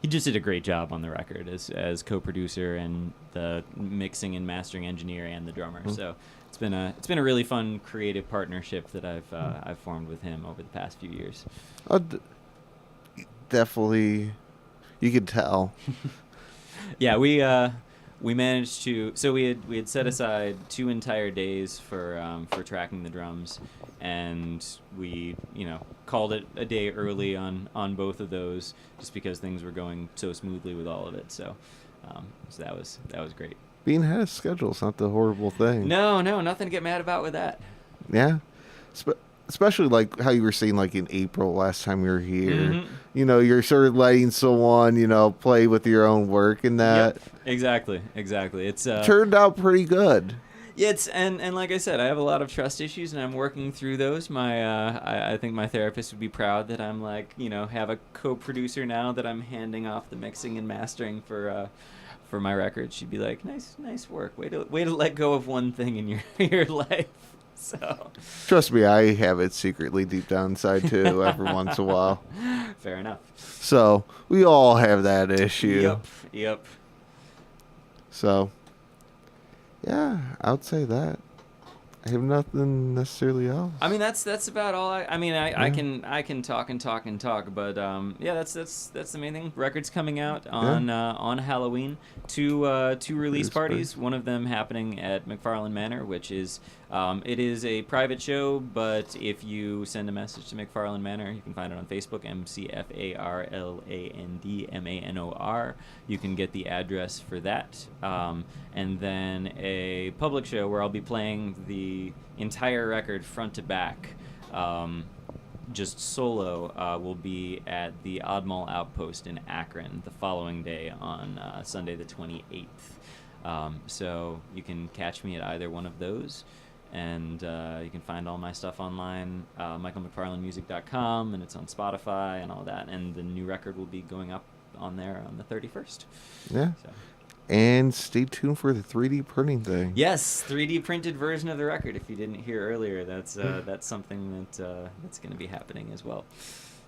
just did a great job on the record as co-producer and the mixing and mastering engineer and the drummer. So it's been a really fun creative partnership that I've formed with him over the past few years. Definitely, you could tell. Yeah, we managed to. So we had set aside 2 entire days for tracking the drums, and we called it a day early on both of those, just because things were going so smoothly with all of it. So that was great. Being ahead of schedule is not the horrible thing. No, nothing to get mad about with that. Yeah, especially like how you were saying, like in April last time we were here. Mm-hmm. You're sort of letting someone play with your own work and that. Yep, exactly. It's turned out pretty good. Yeah, and like I said, I have a lot of trust issues, and I'm working through those. I think my therapist would be proud that I'm have a co-producer now that I'm handing off the mixing and mastering for my record. She'd be like, nice work. Way to let go of one thing in your life. So trust me, I have it secretly deep down inside too. Every once in a while. Fair enough. So we all have that issue. Yep. So. Yeah, I would say that. I have nothing necessarily else. I mean, that's about all. I can talk and talk, but that's the main thing. Records coming out on Halloween. Two release parties. One of them happening at McFarland Manor, which is it is a private show, but if you send a message to McFarland Manor, you can find it on Facebook, McFarlandManor. You can get the address for that, and then a public show where I'll be playing the entire record front to back, just solo, will be at the Oddmall Outpost in Akron the following day on Sunday the 28th. So you can catch me at either one of those, and you can find all my stuff online, michaelmcfarlandmusic.com, and it's on Spotify and all that, and the new record will be going up on there on the 31st. Yeah. So. And stay tuned for the 3D printing thing. Yes, 3D printed version of the record. If you didn't hear earlier, that's something that's going to be happening as well.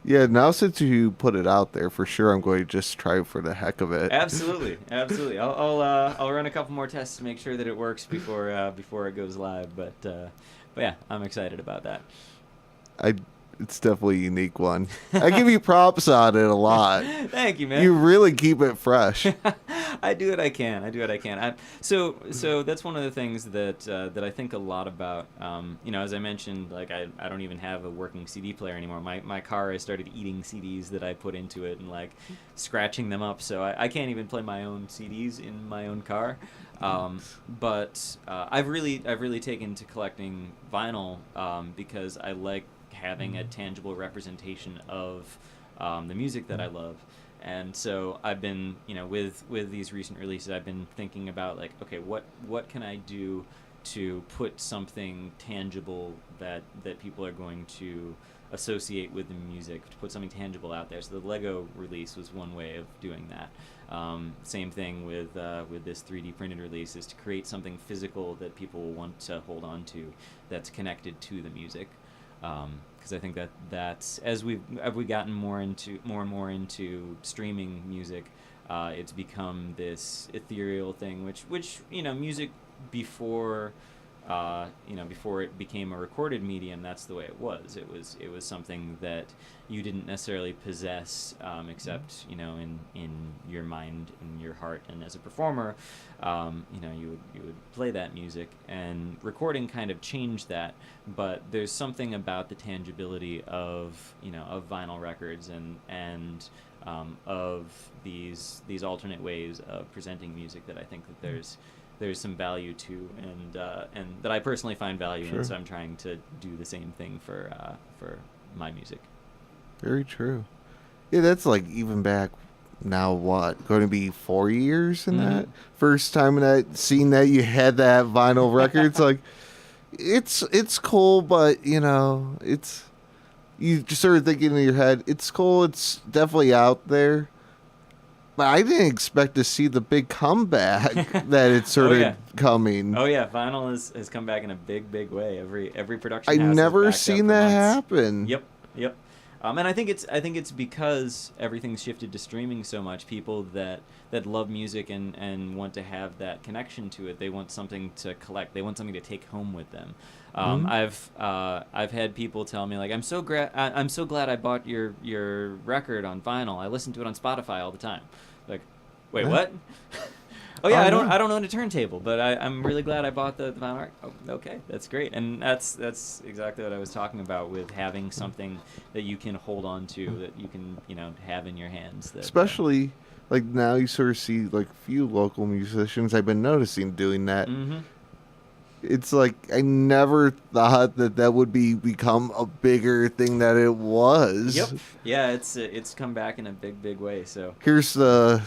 Yeah, now since you put it out there, for sure, I'm going to just try for the heck of it. Absolutely. I'll run a couple more tests to make sure that it works before it goes live. But yeah, I'm excited about that. It's definitely a unique one. I give you props on it a lot. Thank you, man. You really keep it fresh. I do what I can. So that's one of the things that I think a lot about. As I mentioned, like I don't even have a working CD player anymore. My car, I started eating CDs that I put into it and like scratching them up. So I can't even play my own CDs in my own car. But I've really taken to collecting vinyl because I like having a tangible representation of the music that I love. And so I've been, with these recent releases, I've been thinking about like, okay, what can I do to put something tangible that people are going to associate with the music, to put something tangible out there. So the Lego release was one way of doing that. Same thing with this 3D printed release, is to create something physical that people will want to hold on to, that's connected to the music. Because I think that's as we've gotten more and more into streaming music, it's become this ethereal thing, which music before it became a recorded medium, that's the way it was. It was something that you didn't necessarily possess, except in your mind, in your heart, and as a performer, you would play that music. And recording kind of changed that, but there's something about the tangibility of vinyl records and of these alternate ways of presenting music that I think that there's some value to, and that I personally find value in. So I'm trying to do the same thing for my music. Very true. Yeah, that's like even back now, what, going to be 4 years in that first time seeing that you had that vinyl record. It's like it's cool, but it's, you just sort of thinking in your head, it's cool, it's definitely out there, but I didn't expect to see the big comeback that it's sort Oh, of yeah. coming. Oh yeah, vinyl has come back in a big way. Every production. I house has never backed up seen for that months. happen. Yep. And I think it's because everything's shifted to streaming so much. People that love music and want to have that connection to it. They want something to collect. They want something to take home with them. I've had people tell me like, I'm so glad I bought your record on vinyl. I listen to it on Spotify all the time. Like, wait, what? Oh yeah, I don't own a turntable, but I'm really glad I bought the vinyl record. Oh, okay, that's great, and that's exactly what I was talking about with having something that you can hold on to, that you can have in your hands. That, Especially like now, you sort of see like few local musicians. I've been noticing doing that. Mm-hmm. It's like I never thought that would become a bigger thing that it was. Yep. Yeah, it's come back in a big way. So Here's the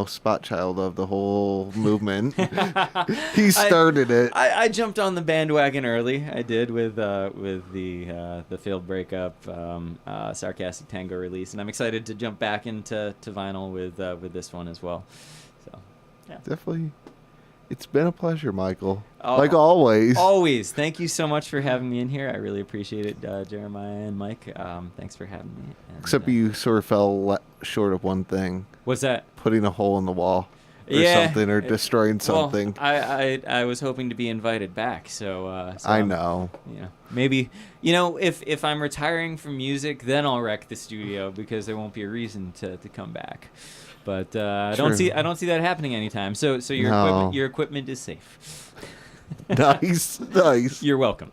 spot child of the whole movement. He started it. I jumped on the bandwagon early. I did with the failed breakup, sarcastic tango release, and I'm excited to jump back into vinyl with this one as well. So yeah. Definitely. It's been a pleasure, Michael. Oh, like always. Always. Thank you so much for having me in here. I really appreciate it, Jeremiah and Mike. Thanks for having me. And, Except you sort of fell short of one thing. What's that? Putting a hole in the wall. Or Yeah, something, or destroying something. Well, I was hoping to be invited back, so I know. Maybe if I'm retiring from music, then I'll wreck the studio because there won't be a reason to come back. But I don't see that happening anytime. So your equipment is safe. Nice. You're welcome.